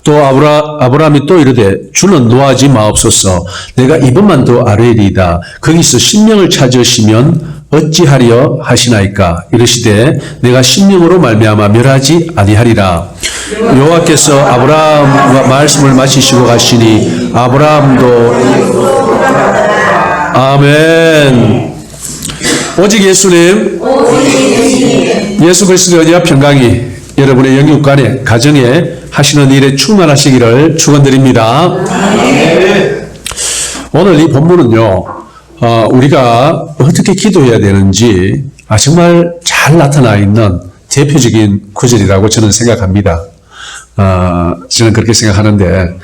또 아브라함이 또 이르되 주는 노하지 마옵소서. 내가 이번만 더 아뢰리이다. 거기서 신명을 찾으시면 어찌하려 하시나이까. 이르시되 내가 신명으로 말미암아 멸하지 아니하리라. 여호와께서 아브라함과 말씀을 마치시고 가시니 아브라함도 아멘. 오직 예수님, 예수 그리스도의 은혜와 평강이 여러분의 영육간에 가정에 하시는 일에 충만하시기를 축원드립니다. 오늘 이 본문은요, 우리가 어떻게 기도해야 되는지 정말 잘 나타나 있는 대표적인 구절이라고 저는 생각합니다. 저는 그렇게 생각하는데,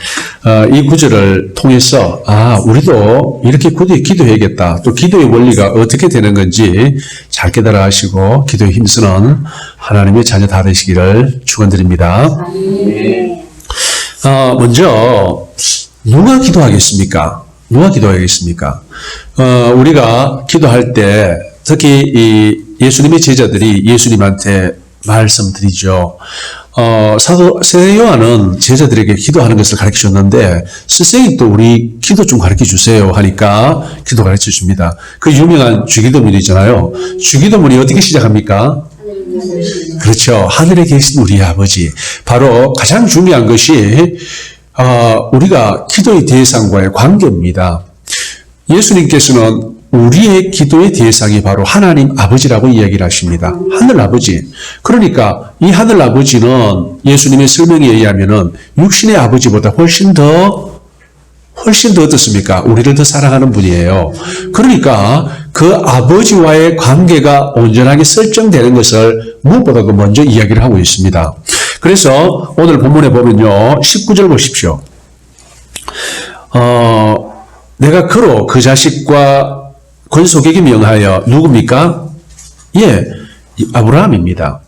이 구절을 통해서, 우리도 이렇게 기도해야겠다. 또 기도의 원리가 어떻게 되는 건지 잘 깨달아 하시고, 기도에 힘쓰는 하나님의 자녀 다 되시기를 축원드립니다. 먼저, 누가 기도하겠습니까? 누가 기도하겠습니까? 우리가 기도할 때, 특히 이 예수님의 제자들이 예수님한테 말씀드리죠. 사도 세요한은 제자들에게 기도하는 것을 가르쳐 줬는데, 선생님 또 우리 기도 좀 가르쳐 주세요 하니까 기도 가르쳐 줍니다. 그 유명한 주기도문이 있잖아요. 주기도문이 어떻게 시작합니까? 그렇죠. 하늘에 계신 우리 아버지. 바로 가장 중요한 것이 우리가 기도의 대상과의 관계입니다. 예수님께서는 우리의 기도의 대상이 바로 하나님 아버지라고 이야기를 하십니다. 하늘 아버지. 그러니까 이 하늘 아버지는 예수님의 설명에 의하면은 육신의 아버지보다 훨씬 더 어떻습니까? 우리를 더 사랑하는 분이에요. 그러니까 그 아버지와의 관계가 온전하게 설정되는 것을 무엇보다도 먼저 이야기를 하고 있습니다. 그래서 오늘 본문에 보면요, 19절 보십시오. 내가 그로 그 자식과 권속에게 명하여 누굽니까? 예, 아브라함입니다.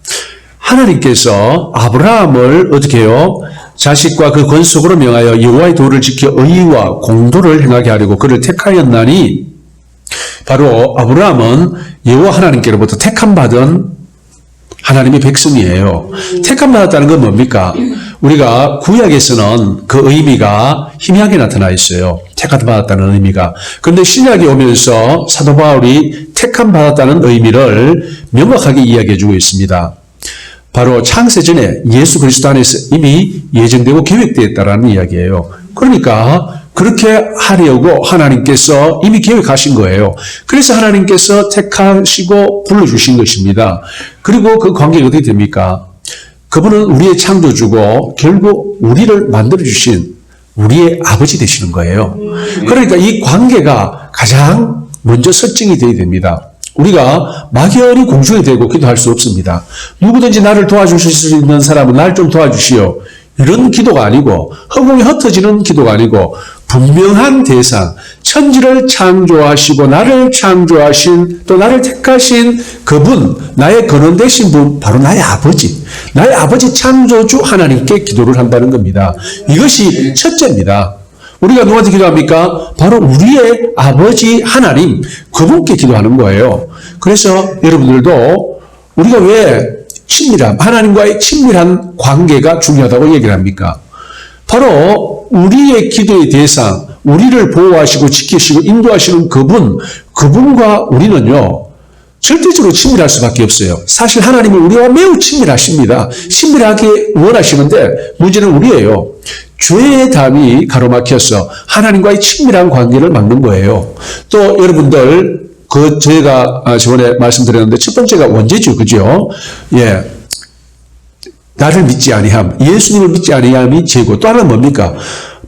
하나님께서 아브라함을 어떻게 해요? 자식과 그 권속으로 명하여 여호와의 도를 지켜 의와 공도를 행하게 하려고 그를 택하였나니, 바로 아브라함은 여호와 하나님께로부터 택함받은 하나님의 백성이에요. 택함받았다는 건 뭡니까? 우리가 구약에서는 그 의미가 희미하게 나타나 있어요. 택함받았다는 의미가. 그런데 신약에 오면서 사도 바울이 택함받았다는 의미를 명확하게 이야기해 주고 있습니다. 바로 창세전에 예수 그리스도 안에서 이미 예정되고 계획되었다라는 이야기예요. 그러니까 그렇게 하려고 하나님께서 이미 계획하신 거예요. 그래서 하나님께서 택하시고 불러주신 것입니다. 그리고 그 관계가 어떻게 됩니까? 그분은 우리의 창조주고 결국 우리를 만들어주신 우리의 아버지 되시는 거예요. 그러니까 이 관계가 가장 먼저 설정이 되어야 됩니다. 우리가 막연히 공중에 대고 기도할 수 없습니다. 누구든지 나를 도와주실 수 있는 사람은 날 좀 도와주시오. 이런 기도가 아니고, 허공에 흩어지는 기도가 아니고, 분명한 대상, 천지를 창조하시고 나를 창조하신, 또 나를 택하신 그분, 나의 근원 되신 분, 바로 나의 아버지, 나의 아버지 창조주 하나님께 기도를 한다는 겁니다. 이것이 첫째입니다. 우리가 누구한테 기도합니까? 바로 우리의 아버지 하나님, 그분께 기도하는 거예요. 그래서 여러분들도 우리가 왜 하나님과의 친밀한 관계가 중요하다고 얘기를 합니까? 바로 우리의 기도의 대상, 우리를 보호하시고 지키시고 인도하시는 그분과 우리는요, 절대적으로 친밀할 수밖에 없어요. 사실 하나님은 우리와 매우 친밀하십니다. 친밀하게 원하시는데 문제는 우리예요. 죄의 담이 가로막혀서 하나님과의 친밀한 관계를 막는 거예요. 또 여러분들, 저희가 저번에 말씀드렸는데 첫 번째가 원죄죠. 그죠? 예. 나를 믿지 아니함. 예수님을 믿지 아니함이 죄고, 또 하나는 뭡니까?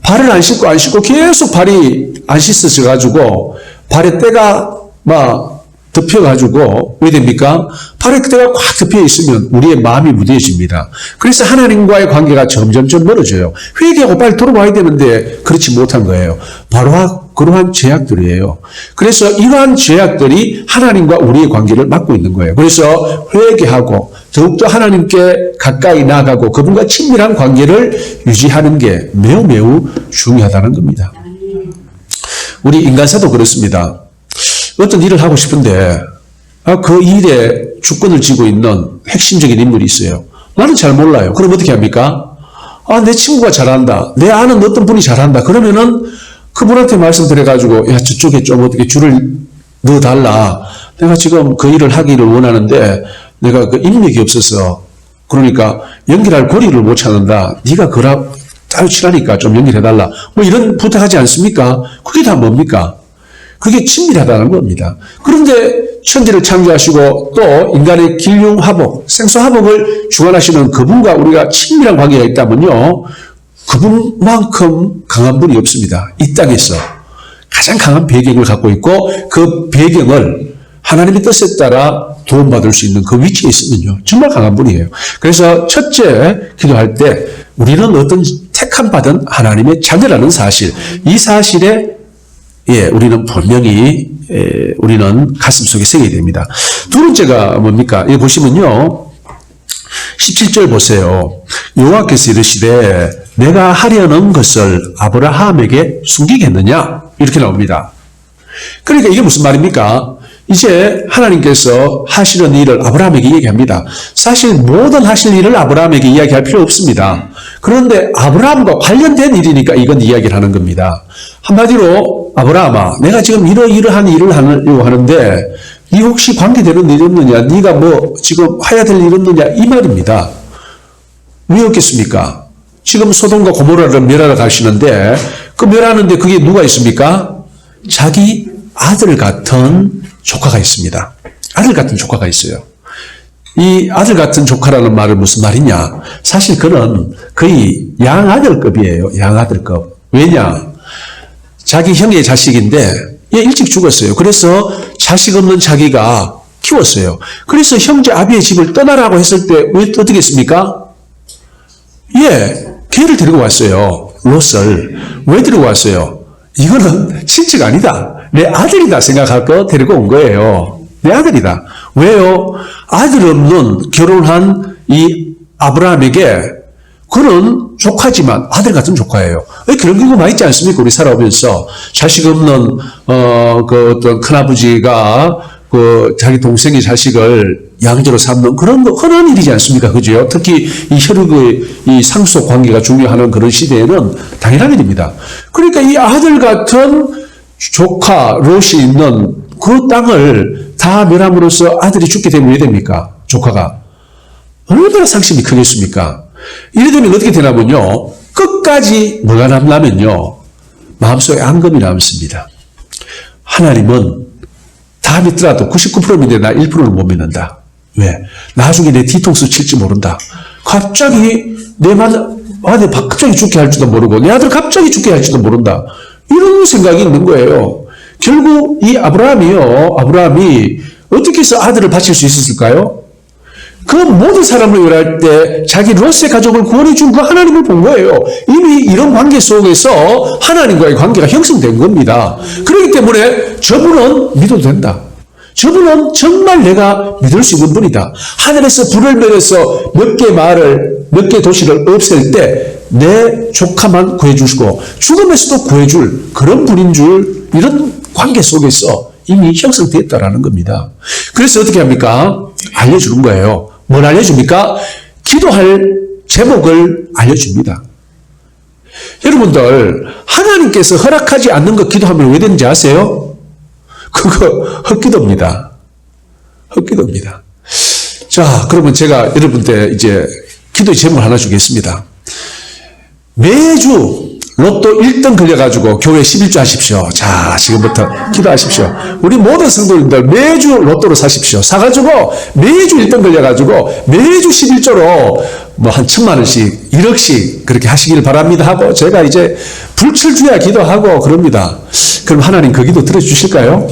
발을 안 씻고 계속 발이 안 씻어져가지고 발에 때가 덮여가지고 왜 됩니까? 발에 때가 꽉 덮여 있으면 우리의 마음이 무뎌집니다. 그래서 하나님과의 관계가 점점점 멀어져요. 회개하고 빨리 돌아와야 되는데 그렇지 못한 거예요. 바로 그러한 죄악들이에요. 그래서 이러한 죄악들이 하나님과 우리의 관계를 막고 있는 거예요. 그래서 회개하고 더욱더 하나님께 가까이 나아가고 그분과 친밀한 관계를 유지하는 게 매우 매우 중요하다는 겁니다. 우리 인간사도 그렇습니다. 어떤 일을 하고 싶은데 그 일에 주권을 쥐고 있는 핵심적인 인물이 있어요. 나는 잘 몰라요. 그럼 어떻게 합니까? 내 친구가 잘한다. 내 아는 어떤 분이 잘한다. 그러면은 그분한테 말씀드려가지고, 야, 저쪽에 좀 어떻게 줄을 넣어달라. 내가 지금 그 일을 하기를 원하는데, 내가 그 인맥이 없어서, 그러니까 연결할 고리를 못 찾는다. 네가 따로 치라니까 좀 연결해달라. 뭐 이런 부탁하지 않습니까? 그게 다 뭡니까? 그게 친밀하다는 겁니다. 그런데 천지를 창조하시고 또 인간의 길흉화복, 생소화복을 주관하시는 그분과 우리가 친밀한 관계가 있다면요. 그분만큼 강한 분이 없습니다. 이 땅에서 가장 강한 배경을 갖고 있고 그 배경을 하나님의 뜻에 따라 도움받을 수 있는 그 위치에 있으면요. 정말 강한 분이에요. 그래서 첫째 기도할 때 우리는 어떤 택함받은 하나님의 자녀라는 사실, 이 사실에 우리는 분명히 우리는 가슴속에 새겨야 됩니다. 두 번째가 뭡니까? 여기 보시면요. 17절 보세요. 여호와께서 이르시되 내가 하려는 것을 아브라함에게 숨기겠느냐? 이렇게 나옵니다. 그러니까 이게 무슨 말입니까? 이제 하나님께서 하시는 일을 아브라함에게 얘기합니다. 사실 모든 하실 일을 아브라함에게 이야기할 필요 없습니다. 그런데 아브라함과 관련된 일이니까 이건 이야기를 하는 겁니다. 한마디로 아브라함아, 내가 지금 이러한 일을 하려고 하는데 네 혹시 관계되는 일 없느냐? 네가 뭐 지금 해야 될 일 없느냐? 이 말입니다. 왜 없겠습니까? 지금 소돔과 고모라를 멸하러 가시는데 그 멸하는데 그게 누가 있습니까? 자기 아들 같은 조카가 있습니다. 아들 같은 조카가 있어요. 이 아들 같은 조카라는 말은 무슨 말이냐? 사실 그는 거의 양아들급이에요. 양아들급. 왜냐? 자기 형의 자식인데 얘 일찍 죽었어요. 그래서 자식 없는 자기가 키웠어요. 그래서 형제 아비의 집을 떠나라고 했을 때 왜 어떻게 했습니까? 걔를 데리고 왔어요. 롯을. 왜 데리고 왔어요? 이거는 친척 아니다. 내 아들이다 생각하고 데리고 온 거예요. 내 아들이다. 왜요? 아들 없는 결혼한 이 아브라함에게 그는 조카지만 아들 같은 조카예요. 그런 경우 많이 있지 않습니까? 우리 살아오면서 자식 없는 그 어떤 큰아버지가 그 자기 동생의 자식을 양자로 삼는 그런 거 흔한 일이지 않습니까? 그죠? 특히 이 혈육의 이 상속 관계가 중요한 그런 시대에는 당연한 일입니다. 그러니까 이 아들 같은 조카 롯이 있는 그 땅을 다 멸함으로써 아들이 죽게 되면 왜 됩니까? 조카가. 얼마나 상심이 크겠습니까? 이래 되면 어떻게 되냐면요. 끝까지 뭐가 남냐면요. 마음속에 앙금이 남습니다. 하나님은 다 믿더라도 99%인데 나 1%는 못 믿는다. 왜? 나중에 내 뒤통수 칠지 모른다. 갑자기 내 아들 갑자기 죽게 할지도 모르고 내 아들 갑자기 죽게 할지도 모른다. 이런 생각이 있는 거예요. 결국 이 아브라함이 어떻게 해서 아들을 바칠 수 있었을까요? 그 모든 사람을 요리할 때 자기 롯의 가족을 구원해 준 그 하나님을 본 거예요. 이미 이런 관계 속에서 하나님과의 관계가 형성된 겁니다. 그렇기 때문에 저분은 믿어도 된다. 저분은 정말 내가 믿을 수 있는 분이다. 하늘에서 불을 내려서 몇 개 도시를 없앨 때 내 조카만 구해주시고 죽음에서도 구해줄 그런 분인 줄 이런 관계 속에서 이미 형성됐다라는 겁니다. 그래서 어떻게 합니까? 알려주는 거예요. 뭘 알려줍니까? 기도할 제목을 알려줍니다. 여러분들 하나님께서 허락하지 않는 거 기도하면 왜 되는지 아세요? 그거 헛기도입니다. 헛기도입니다. 자, 그러면 제가 여러분들 이제 기도의 제목을 하나 주겠습니다. 매주 로또 1등 걸려가지고 교회 11조 하십시오. 자, 지금부터 기도하십시오. 우리 모든 성도님들 매주 로또를 사십시오. 사가지고 매주 1등 걸려가지고 매주 11조로 뭐 한 1,000만 원씩, 1억씩 그렇게 하시길 바랍니다 하고 제가 이제 불철주야 기도하고 그럽니다. 그럼 하나님 그 기도 들어주실까요?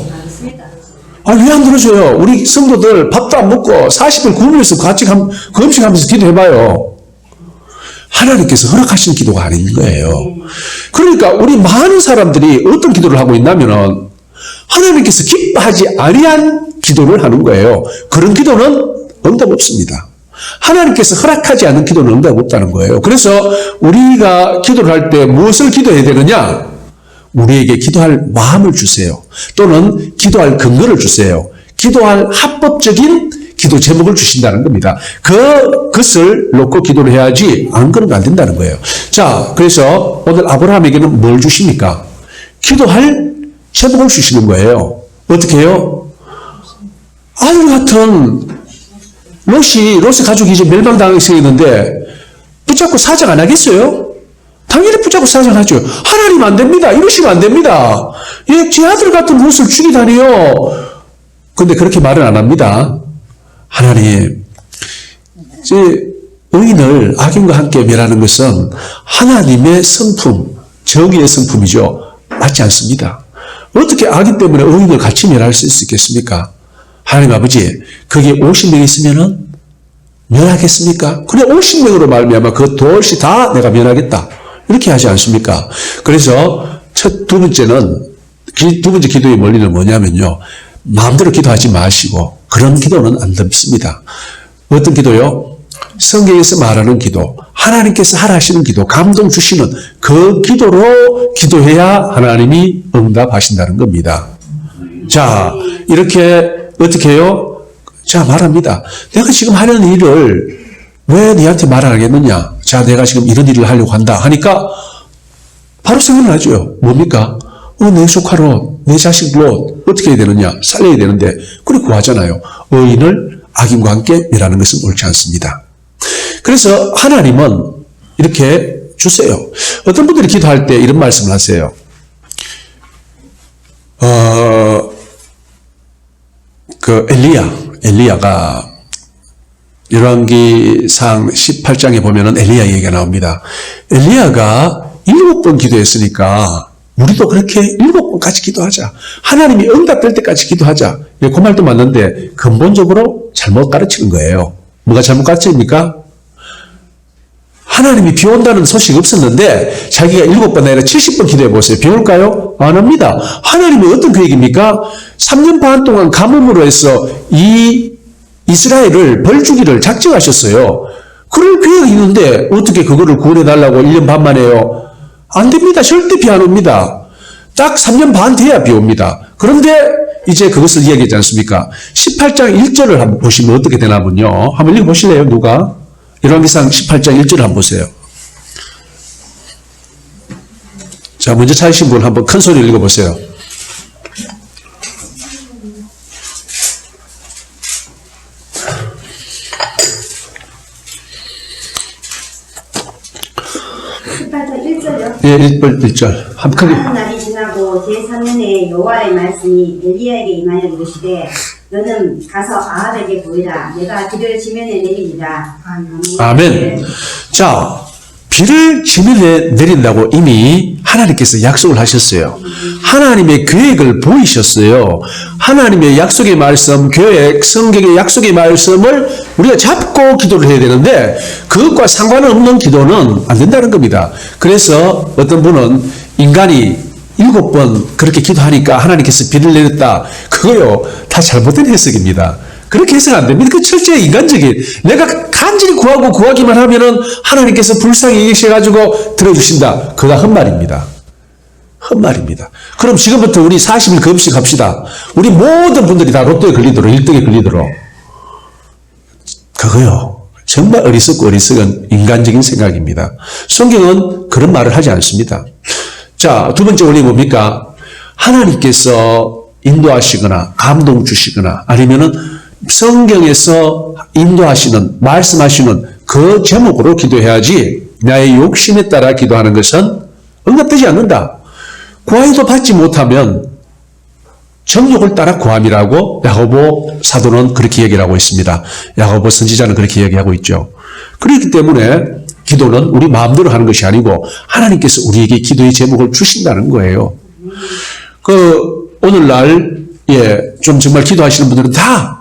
왜 안 들어줘요? 우리 성도들 밥도 안 먹고 40일 굶으면서 같이 금식하면서 기도해봐요. 하나님께서 허락하신 기도가 아닌 거예요. 그러니까 우리 많은 사람들이 어떤 기도를 하고 있냐면은 하나님께서 기뻐하지 아니한 기도를 하는 거예요. 그런 기도는 응답 없습니다. 하나님께서 허락하지 않은 기도는 응답 없다는 거예요. 그래서 우리가 기도를 할 때 무엇을 기도해야 되느냐? 우리에게 기도할 마음을 주세요. 또는 기도할 근거를 주세요. 기도할 합법적인 기도 제목을 주신다는 겁니다. 그것을 놓고 기도를 해야지 안 그러면 안 된다는 거예요. 자, 그래서 오늘 아브라함에게는 뭘 주십니까? 기도할 제목을 주시는 거예요. 어떻게 해요? 아들 같은 롯이 가족이 이제 멸망당했었는데 붙잡고 사정 안 하겠어요? 당연히 붙잡고 사정하죠. 하나님 안 됩니다. 이러시면 안 됩니다. 예, 제 아들 같은 롯을 죽이다니요. 근데 그렇게 말은 안 합니다. 하나님, 제 의인을 악인과 함께 멸하는 것은 하나님의 성품, 정의의 성품이죠. 맞지 않습니다. 어떻게 악인 때문에 의인을 같이 멸할 수 있겠습니까? 하나님 아버지, 거기에 50명 있으면은 멸하겠습니까? 그래, 50명으로 말미암아 그 도시 다 내가 멸하겠다. 이렇게 하지 않습니까? 그래서 두 번째 기도의 원리는 뭐냐면요. 마음대로 기도하지 마시고 그런 기도는 안 됩니다. 어떤 기도요? 성경에서 말하는 기도, 하나님께서 하라 하시는 기도, 감동 주시는 그 기도로 기도해야 하나님이 응답하신다는 겁니다. 자, 이렇게 어떻게 해요? 자, 말합니다. 내가 지금 하려는 일을 왜 너한테 말 안 하겠느냐? 자, 내가 지금 이런 일을 하려고 한다 하니까 바로 생각나죠. 뭡니까? 내 조카로, 내 자식로 어떻게 해야 되느냐? 살려야 되는데 그래 구하잖아요. 의인을 악인과 함께 멸하는 것은 옳지 않습니다. 그래서 하나님은 이렇게 주세요. 어떤 분들이 기도할 때 이런 말씀을 하세요. 엘리야가 열왕기상 18장에 보면은 엘리야 얘기가 나옵니다. 엘리야가 7번 기도했으니까 우리도 그렇게 7번까지 기도하자. 하나님이 응답될 때까지 기도하자. 그 말도 맞는데 근본적으로 잘못 가르치는 거예요. 뭐가 잘못 가르칩니까? 하나님이 비 온다는 소식이 없었는데 자기가 7번 아니라 70번 기도해 보세요. 비 올까요? 안 합니다. 하나님이 어떤 계획입니까? 3년 반 동안 가뭄으로 해서 이 이스라엘을 벌주기를 작정하셨어요. 그럴 계획이 있는데 어떻게 그거를 구원해달라고 1년 반만 해요? 안 됩니다. 절대 비 안 옵니다. 딱 3년 반 돼야 비 옵니다. 그런데 이제 그것을 이야기하지 않습니까? 18장 1절을 한번 보시면 어떻게 되나면요. 한번 읽어보실래요? 누가? 열왕기상 18장 1절을 한번 보세요. 자, 먼저 찾으신 분 한번 큰 소리로 읽어보세요. 예, 1절. 한 크게. 많은 날이 지나고 제3년에 여호와의 말씀이 엘리야에게 임하여 이르시되 너는 가서 아합에게 보이라. 내가 비를 지면에 내리리라. 아멘. 자, 비를 지면에 내린다고 이미 하나님께서 약속을 하셨어요. 하나님의 계획을 보이셨어요. 하나님의 약속의 말씀, 계획, 성경의 약속의 말씀을 우리가 잡고 기도를 해야 되는데 그것과 상관없는 기도는 안 된다는 겁니다. 그래서 어떤 분은 인간이 7번 그렇게 기도하니까 하나님께서 비를 내렸다. 그거요, 다 잘못된 해석입니다. 그렇게 해서는 안 됩니다. 그 철저히 인간적인, 내가 간절히 구하기만 하면은 하나님께서 불쌍히 여기셔가지고 들어주신다. 그가 헛말입니다. 헛말입니다. 그럼 지금부터 우리 40일 금식 합시다. 우리 모든 분들이 다 로또에 걸리도록, 1등에 걸리도록. 그거요, 정말 어리석은 인간적인 생각입니다. 성경은 그런 말을 하지 않습니다. 자, 두 번째 원리 뭡니까? 하나님께서 인도하시거나 감동 주시거나 아니면은 성경에서 인도하시는, 말씀하시는 그 제목으로 기도해야지 나의 욕심에 따라 기도하는 것은 응답되지 않는다. 구하여도 받지 못하면 정욕을 따라 구함이라고 야고보 사도는 그렇게 얘기를 하고 있습니다. 야고보 선지자는 그렇게 얘기하고 있죠. 그렇기 때문에 기도는 우리 마음대로 하는 것이 아니고 하나님께서 우리에게 기도의 제목을 주신다는 거예요. 오늘날, 좀 정말 기도하시는 분들은 다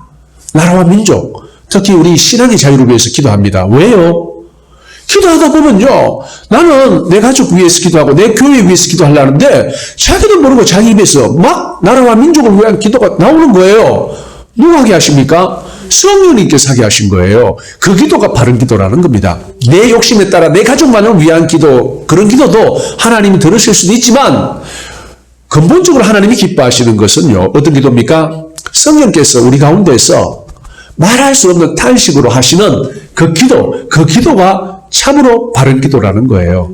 나라와 민족, 특히 우리 신앙의 자유를 위해서 기도합니다. 왜요? 기도하다 보면요, 나는 내 가족 위해서 기도하고 내 교회 위해서 기도하려는데 자기도 모르고 자기 입에서 막 나라와 민족을 위한 기도가 나오는 거예요. 누가 하게 하십니까? 성령님께서 하게 하신 거예요. 그 기도가 바른 기도라는 겁니다. 내 욕심에 따라 내 가족만을 위한 기도, 그런 기도도 하나님이 들으실 수도 있지만 근본적으로 하나님이 기뻐하시는 것은요, 어떤 기도입니까? 성령께서 우리 가운데서 말할 수 없는 탄식으로 하시는 그 기도가 참으로 바른 기도라는 거예요.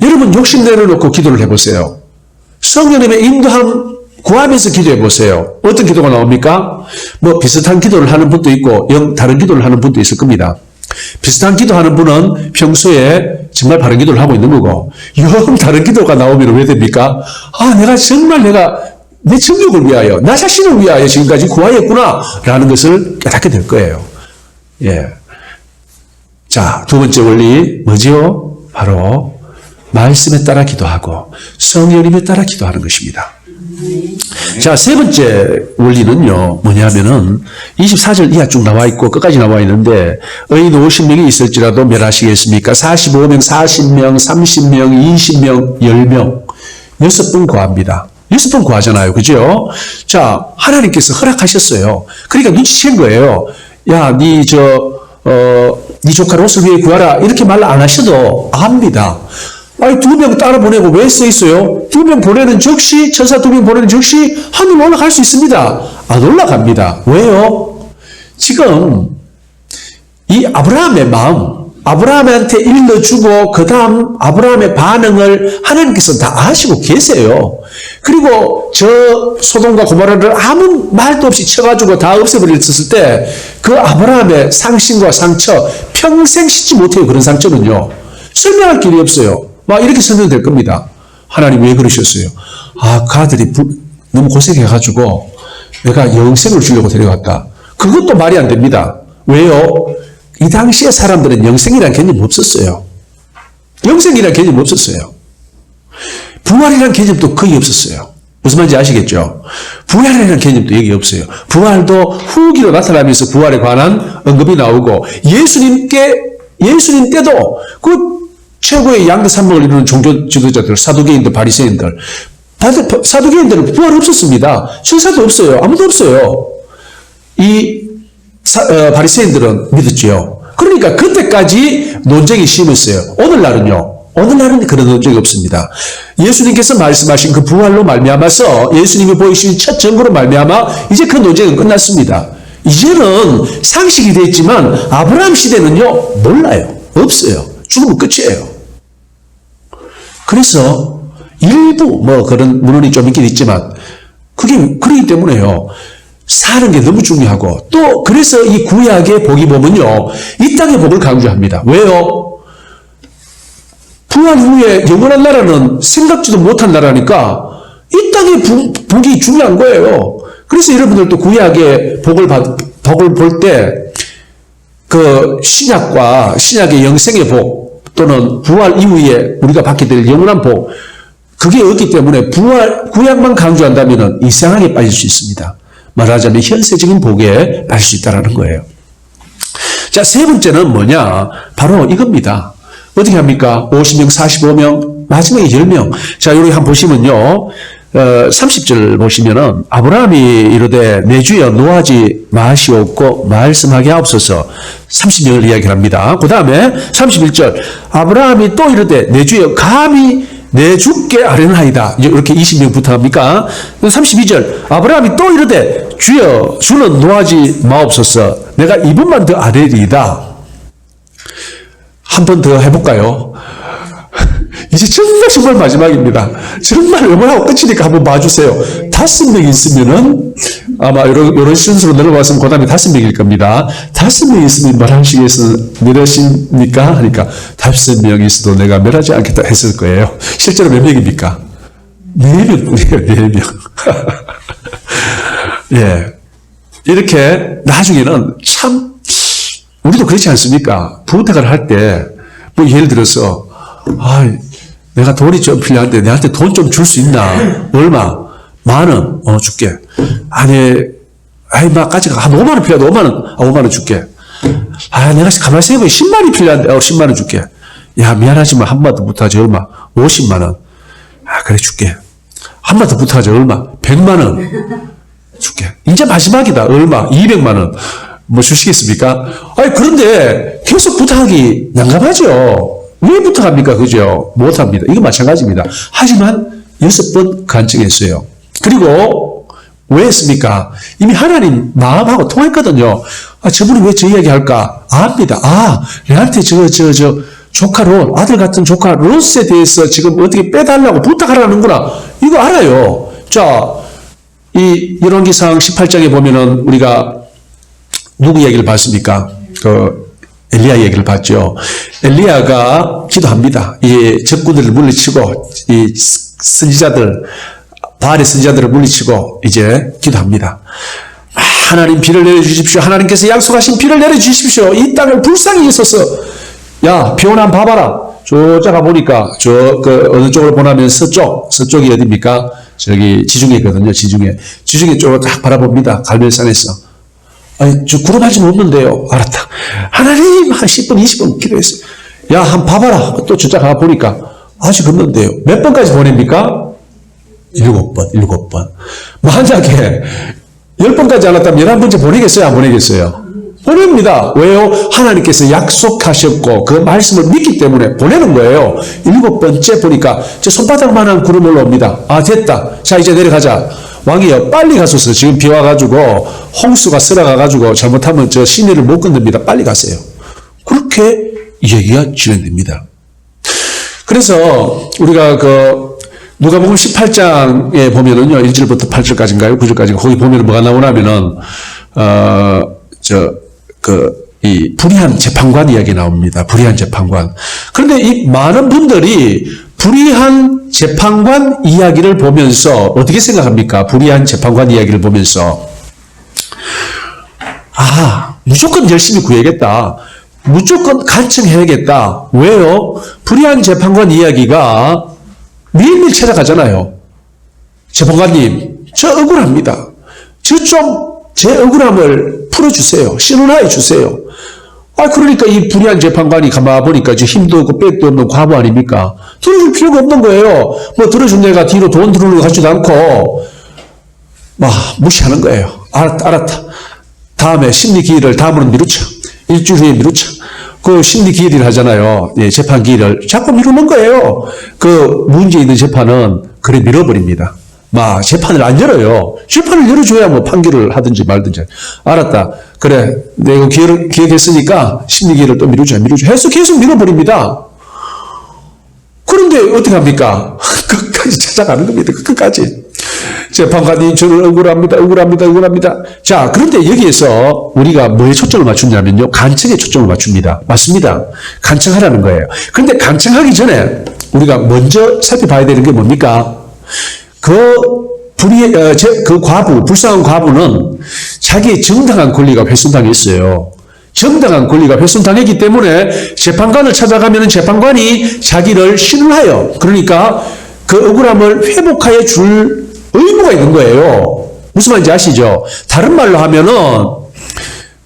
여러분 욕심 내려놓고 기도를 해보세요. 성령님의 인도함 구하면서 기도해 보세요. 어떤 기도가 나옵니까? 뭐 비슷한 기도를 하는 분도 있고 다른 기도를 하는 분도 있을 겁니다. 비슷한 기도하는 분은 평소에 정말 바른 기도를 하고 있는 거고, 영 다른 기도가 나오면 왜 됩니까? 내가 정말 내 정욕을 위하여, 나 자신을 위하여 지금까지 구하였구나 라는 것을 깨닫게 될 거예요. 예. 자, 두 번째 원리 뭐지요? 바로 말씀에 따라 기도하고 성령님에 따라 기도하는 것입니다. 자, 세 번째 원리는요, 뭐냐면은 24절 이하 쭉 나와 있고 끝까지 나와 있는데, 의인 50명이 있을지라도 멸하시겠습니까? 45명, 40명, 30명, 20명, 10명 6번 구합니다. 6번 구하잖아요. 그죠? 자, 하나님께서 허락하셨어요. 그러니까 눈치챈 거예요. 야, 네 조카 롯을 위해 구하라 이렇게 말 안 하셔도 압니다. 2명 따라 보내고 왜 써 있어요? 2명 보내는 즉시, 천사 2명 보내는 즉시 하늘 올라갈 수 있습니다. 안 올라갑니다. 왜요? 지금 이 아브라함의 마음, 아브라함한테 일러주고 그 다음 아브라함의 반응을 하나님께서 다 아시고 계세요. 그리고 저 소돔과 고모라를 아무 말도 없이 쳐가지고 다 없애버렸을 때 그 아브라함의 상심과 상처 평생 씻지 못해요. 그런 상처는요. 설명할 길이 없어요. 막 이렇게 설명될 겁니다. 하나님 왜 그러셨어요? 그 아들이 너무 고생해가지고 내가 영생을 주려고 데려갔다. 그것도 말이 안 됩니다. 왜요? 이 당시에 사람들은 영생이라는 개념이 없었어요. 영생이라는 개념이 없었어요. 부활이라는 개념도 거의 없었어요. 무슨 말인지 아시겠죠? 부활이라는 개념도 여기 없어요. 부활도 후기로 나타나면서 부활에 관한 언급이 나오고, 예수님 때도 그 최고의 양대 산맥을 이루는 종교 지도자들, 사두개인들, 바리새인들, 사두개인들은 부활 없었습니다. 천사도 없어요. 아무도 없어요. 바리새인들은 믿었지요. 그러니까 그때까지 논쟁이 심했어요. 오늘날은 그런 논쟁이 없습니다. 예수님께서 말씀하신 그 부활로 말미암아서 예수님이 보이신 첫 증거로 말미암아 이제 그 논쟁은 끝났습니다. 이제는 상식이 됐지만 아브라함 시대는요, 몰라요. 없어요. 죽으면 끝이에요. 그래서 일부 그런 문헌이 좀 있긴 있지만 그러기 때문에요. 사는 게 너무 중요하고, 또 그래서 이 구약의 복이 보면요, 이 땅의 복을 강조합니다. 왜요? 부활 후에 영원한 나라는 생각지도 못한 나라니까 이 땅의 복이 중요한 거예요. 그래서 여러분들도 구약의 복을 볼 때 그 신약의 영생의 복 또는 부활 이후에 우리가 받게 될 영원한 복, 그게 없기 때문에 구약만 강조한다면 이상하게 빠질 수 있습니다. 말하자면 현세적인 복에 빠질 수 있다는 거예요. 자, 세 번째는 뭐냐? 바로 이겁니다. 어떻게 합니까? 50명, 45명, 마지막에 10명. 자, 여기 한번 보시면요. 30절 보시면은, 아브라함이 이르되 내 주여 노하지 마시옵고 말씀하게 하옵소서. 30명을 이야기합니다. 그 다음에 31절, 아브라함이 또 이르되 내 주여 감히 내 주께 아뢰나이다. 이렇게 20명부터 합니까? 32절, 아브라함이 또 이르되 주여 주는 노하지 마옵소서. 내가 이분만 더 아뢰리이다. 한 번 더 해볼까요? 이제 정말 마지막입니다. 정말 영원하고 끝이니까 한번 봐주세요. 5명 있으면은 아마 이런 순서로 내려왔으면 그 다음에 5명일 겁니다. 5명 있으면 말하시겠어 멸하십니까? 하니까 5명이 있어도 내가 멸하지 않겠다 했을 거예요. 실제로 몇 명입니까? 4명뿐이에요. 4명. 예. 이렇게 나중에는 참 우리도 그렇지 않습니까? 부탁을 할 때, 예를 들어서, 내가 돈이 좀 필요한데, 내한테 돈 좀 줄 수 있나? 얼마? 10,000원? 줄게. 까지가, 5만원 필요하다, 5만원. 5만원 줄게. 내가 가만히 생각해보면 10만원이 필요한데, 10만원 줄게. 야, 미안하지만 한번 더 부탁하지, 얼마? 50만원. 그래, 줄게. 한번 더 부탁하지, 얼마? 100만원. 줄게. 이제 마지막이다, 얼마? 200만원. 주시겠습니까? 그런데 계속 부탁하기 난감하죠. 왜 부탁합니까? 그죠? 못합니다. 이거 마찬가지입니다. 하지만 6번 간증했어요. 그리고 왜 했습니까? 이미 하나님 마음하고 통했거든요. 저분이 왜 저 이야기 할까? 압니다. 내한테 조카 롯, 아들 같은 조카 롯에 대해서 지금 어떻게 빼달라고 부탁하라는구나. 이거 알아요. 자, 이 열왕기상 18장에 보면은 우리가 누구 얘기를 봤습니까? 엘리야 얘기를 봤죠. 엘리야가 기도합니다. 이 적군들을 물리치고, 이 선지자들, 바알의 선지자들을 물리치고, 이제 기도합니다. 하나님 비를 내려주십시오. 하나님께서 약속하신 비를 내려주십시오. 이 땅을 불쌍히 여소서. 야, 비 오나 한번 봐봐라. 저자가 보니까, 어느 쪽으로 보나면 서쪽이 어디입니까? 저기 지중해거든요, 지중해. 지중해 쪽으로 딱 바라봅니다. 갈멜산에서. 저 구름 아직 없는데요. 알았다. 하나님, 한 10분, 20분 기도했어요. 야, 한번 봐봐라. 또 저자 가 보니까, 아직 없는데요. 몇 번까지 보냅니까? 7번. 만약에, 10번까지 안 왔다면 11번째 보내겠어요? 안 보내겠어요? 보냅니다. 왜요? 하나님께서 약속하셨고 그 말씀을 믿기 때문에 보내는 거예요. 7번째 보니까 저 손바닥만한 구름 올라옵니다. 됐다. 자, 이제 내려가자. 왕이여, 빨리 가소서. 지금 비 와가지고 홍수가 쓸어가가지고 잘못하면 저 시내를 못 건넙니다. 빨리 가세요. 그렇게 얘기가 진행됩니다. 그래서 우리가 누가복음 18장에 보면은요, 1절부터 8절까지인가요? 9절까지 거기 보면 뭐가 나오냐면은 이 불의한 재판관 이야기 나옵니다. 불의한 재판관. 그런데 이 많은 분들이 불의한 재판관 이야기를 보면서 어떻게 생각합니까? 불의한 재판관 이야기를 보면서 무조건 열심히 구해야겠다. 무조건 간청해야겠다. 왜요? 불의한 재판관 이야기가 매일매일 찾아가잖아요. 재판관님, 저 억울합니다. 제 억울함을 풀어주세요. 신원하여 주세요. 그러니까 이 불의한 재판관이 가만 보니까 힘도 없고 백도 없는 과부 아닙니까? 들어줄 필요가 없는 거예요. 들어준 내가 뒤로 돈 들어오는 거 같지도 않고, 무시하는 거예요. 알았다. 다음에 심리 기일을 다음으로 미루자. 일주일 후에 미루자. 그 심리 기일을 하잖아요. 재판 기일을 자꾸 미루는 거예요. 그 문제 있는 재판은 그래 밀어버립니다. 재판을 안 열어요. 재판을 열어줘야 판결을 하든지 말든지. 알았다. 그래. 내가 기획했으니까 심리 기일을 또 미루자. 해서 계속 밀어버립니다. 그런데 어떻게 합니까? 끝까지 찾아가는 겁니다. 끝까지. 재판관님, 저는 억울합니다. 자, 그런데 여기에서 우리가 뭐에 초점을 맞추냐면요. 간청에 초점을 맞춥니다. 맞습니다. 간청하라는 거예요. 그런데 간청하기 전에 우리가 먼저 살펴봐야 되는 게 뭡니까? 불쌍한 과부는 자기의 정당한 권리가 훼손당했어요. 정당한 권리가 훼손당했기 때문에 재판관을 찾아가면 재판관이 자기를 신뢰하여, 그러니까 그 억울함을 회복하여 줄 의무가 있는 거예요. 무슨 말인지 아시죠? 다른 말로 하면은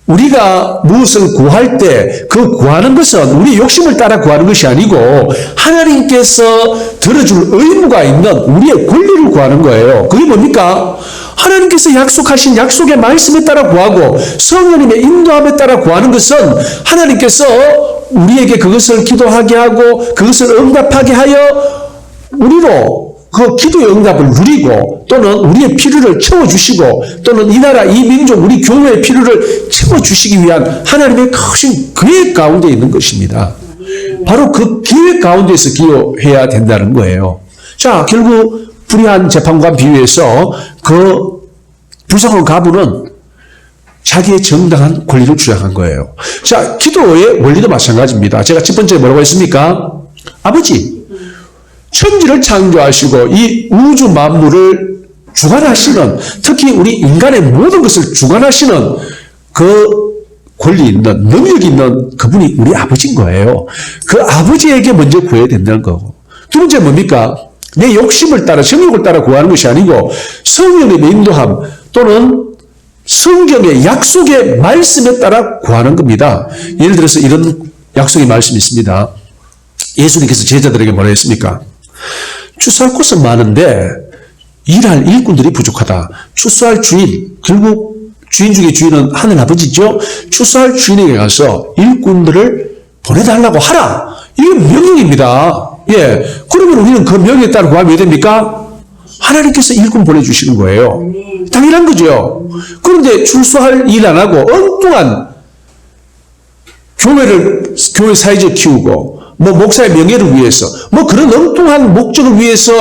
우리가 무엇을 구할 때 그 구하는 것은 우리 욕심을 따라 구하는 것이 아니고 하나님께서 들어줄 의무가 있는 우리의 권리를 구하는 거예요. 그게 뭡니까? 하나님께서 약속하신 약속의 말씀에 따라 구하고 성령님의 인도함에 따라 구하는 것은 하나님께서 우리에게 그것을 기도하게 하고 그것을 응답하게 하여 우리로 그 기도의 응답을 누리고 또는 우리의 필요를 채워주시고 또는 이 나라, 이 민족, 우리 교회의 필요를 채워주시기 위한 하나님의 크신 계획 가운데 있는 것입니다. 바로 그 계획 가운데서 기도해야 된다는 거예요. 자, 결국 불의한 재판관 비유에서 그 불쌍한 과부는 자기의 정당한 권리를 주장한 거예요. 자, 기도의 원리도 마찬가지입니다. 제가 첫 번째 뭐라고 했습니까? 아버지, 천지를 창조하시고 이 우주 만물을 주관하시는, 특히 우리 인간의 모든 것을 주관하시는 그 권리 있는, 능력 있는 그분이 우리 아버지인 거예요. 그 아버지에게 먼저 구해야 된다는 거고. 두 번째 뭡니까? 내 욕심을 따라, 정욕을 따라 구하는 것이 아니고 성령의 인도함 또는 성경의 약속의 말씀에 따라 구하는 겁니다. 예를 들어서 이런 약속의 말씀이 있습니다. 예수님께서 제자들에게 뭐라 했습니까? 추수할 곳은 많은데 일할 일꾼들이 부족하다. 추수할 주인, 결국 주인 중에 주인은 하늘 아버지죠. 추수할 주인에게 가서 일꾼들을 보내달라고 하라. 이게 명령입니다. 그러면 우리는 그 명령에 따라 구하면 왜 됩니까? 하나님께서 일꾼 보내주시는 거예요. 아멘. 당연한 거죠. 그런데 출소할 일 안 하고 엉뚱한 교회 사이즈 키우고 뭐 목사의 명예를 위해서 뭐 그런 엉뚱한 목적을 위해서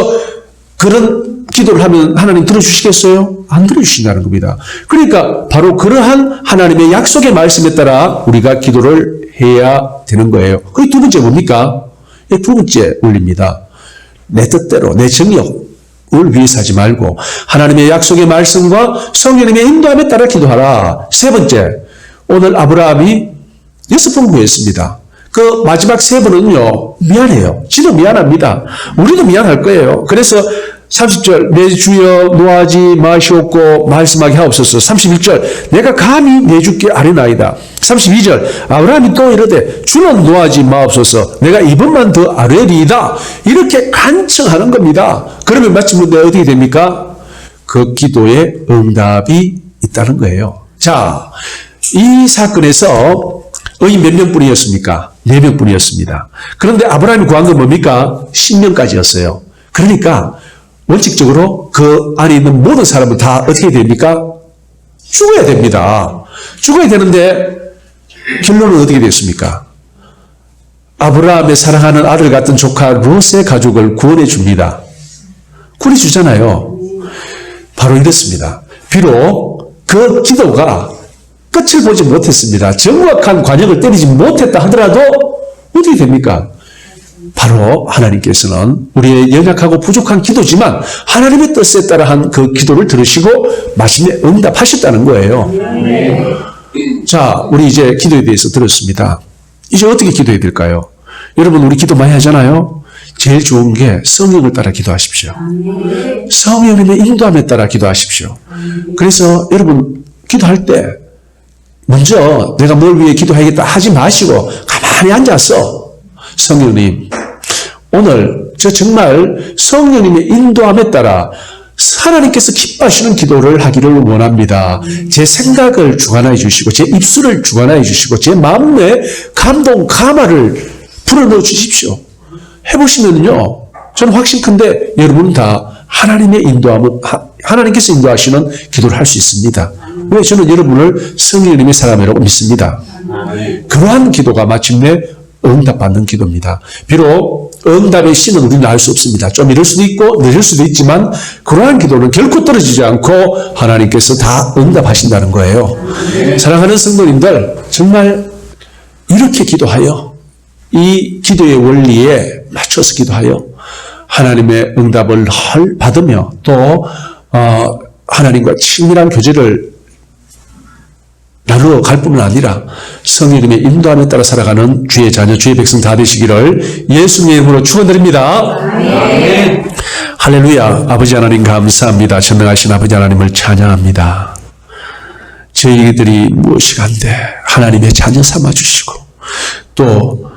그런 기도를 하면 하나님 들어주시겠어요? 안 들어주신다는 겁니다. 그러니까 바로 그러한 하나님의 약속의 말씀에 따라 우리가 기도를 해야 되는 거예요. 그리고 두 번째 뭡니까? 두 번째 원리입니다. 내 뜻대로 내 정욕을 위해서 하지 말고 하나님의 약속의 말씀과 성령님의 인도함에 따라 기도하라. 세 번째, 오늘 아브라함이 6번 구했습니다. 그 마지막 3번은요, 미안해요. 지도 미안합니다. 우리도 미안할 거예요. 그래서 30절, 내 주여 노하지 마시옵고 말씀하게 하옵소서. 31절, 내가 감히 내 주께 아뢰나이다. 32절, 아브라함이 또 이르되 주는 노하지 마옵소서. 내가 이번만 더 아뢰리이다. 이렇게 간청하는 겁니다. 그러면 마침 어떻게 됩니까? 그 기도에 응답이 있다는 거예요. 자, 이 사건에서 의인 몇 명뿐이었습니까? 4명뿐이었습니다. 그런데 아브라함이 구한 건 뭡니까? 10명까지였어요. 그러니까 원칙적으로 그 안에 있는 모든 사람은 다 어떻게 됩니까? 죽어야 됩니다. 죽어야 되는데 결론은 어떻게 됐습니까? 아브라함의 사랑하는 아들 같은 조카 롯의 가족을 구원해 줍니다. 구원해 주잖아요. 바로 이렇습니다. 비록 그 기도가 끝을 보지 못했습니다. 정확한 관역을 때리지 못했다 하더라도 어떻게 됩니까? 바로 하나님께서는 우리의 연약하고 부족한 기도지만 하나님의 뜻에 따라 한 그 기도를 들으시고 마침내 응답하셨다는 거예요. 자, 우리 이제 기도에 대해서 들었습니다. 이제 어떻게 기도해야 될까요? 여러분, 우리 기도 많이 하잖아요. 제일 좋은 게 성령을 따라 기도하십시오. 성령님의 인도함에 따라 기도하십시오. 그래서 여러분 기도할 때 먼저 내가 뭘 위해 기도하겠다 하지 마시고 가만히 앉아서 성령님, 오늘 저 정말 성령님의 인도함에 따라 하나님께서 기뻐하시는 기도를 하기를 원합니다. 제 생각을 주관하여 주시고 제 입술을 주관하여 주시고 제 마음에 감동, 감화를 불어넣어 주십시오. 해보시면요, 저는 확신 큰데 여러분은 다 하나님의 인도함을, 하나님께서 인도하시는 기도를 할 수 있습니다. 왜? 저는 여러분을 성령님의 사람이라고 믿습니다. 그러한 기도가 마침내 응답받는 기도입니다. 비록 응답의 신은 우리는 알 수 없습니다. 좀 이럴 수도 있고 늦을 수도 있지만 그러한 기도는 결코 떨어지지 않고 하나님께서 다 응답하신다는 거예요. 사랑하는 성도님들, 정말 이렇게 기도하여 이 기도의 원리에 맞춰서 기도하여 하나님의 응답을 받으며 또 하나님과 친밀한 교제를 나누어 갈 뿐만 아니라 성령님의 인도함에 따라 살아가는 주의 자녀, 주의 백성 다 되시기를 예수님의 이름으로 축원드립니다. 아멘. 할렐루야. 아버지 하나님 감사합니다. 전능하신 아버지 하나님을 찬양합니다. 저희들이 무엇이 간데 하나님의 자녀 삼아주시고 또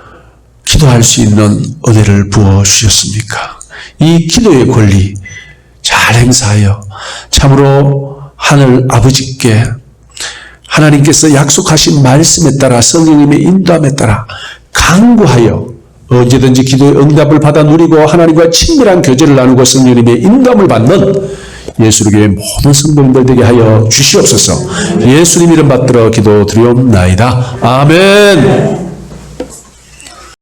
기도할 수 있는 은혜를 부어주셨습니까? 이 기도의 권리 잘 행사하여 참으로 하늘 아버지께 하나님께서 약속하신 말씀에 따라 성령님의 인도함에 따라 강구하여 언제든지 기도의 응답을 받아 누리고 하나님과 친밀한 교제를 나누고 성령님의 인도함을 받는 예수님의 모든 성도님들 되게 하여 주시옵소서. 예수님 이름 받들어 기도 드리옵나이다. 아멘.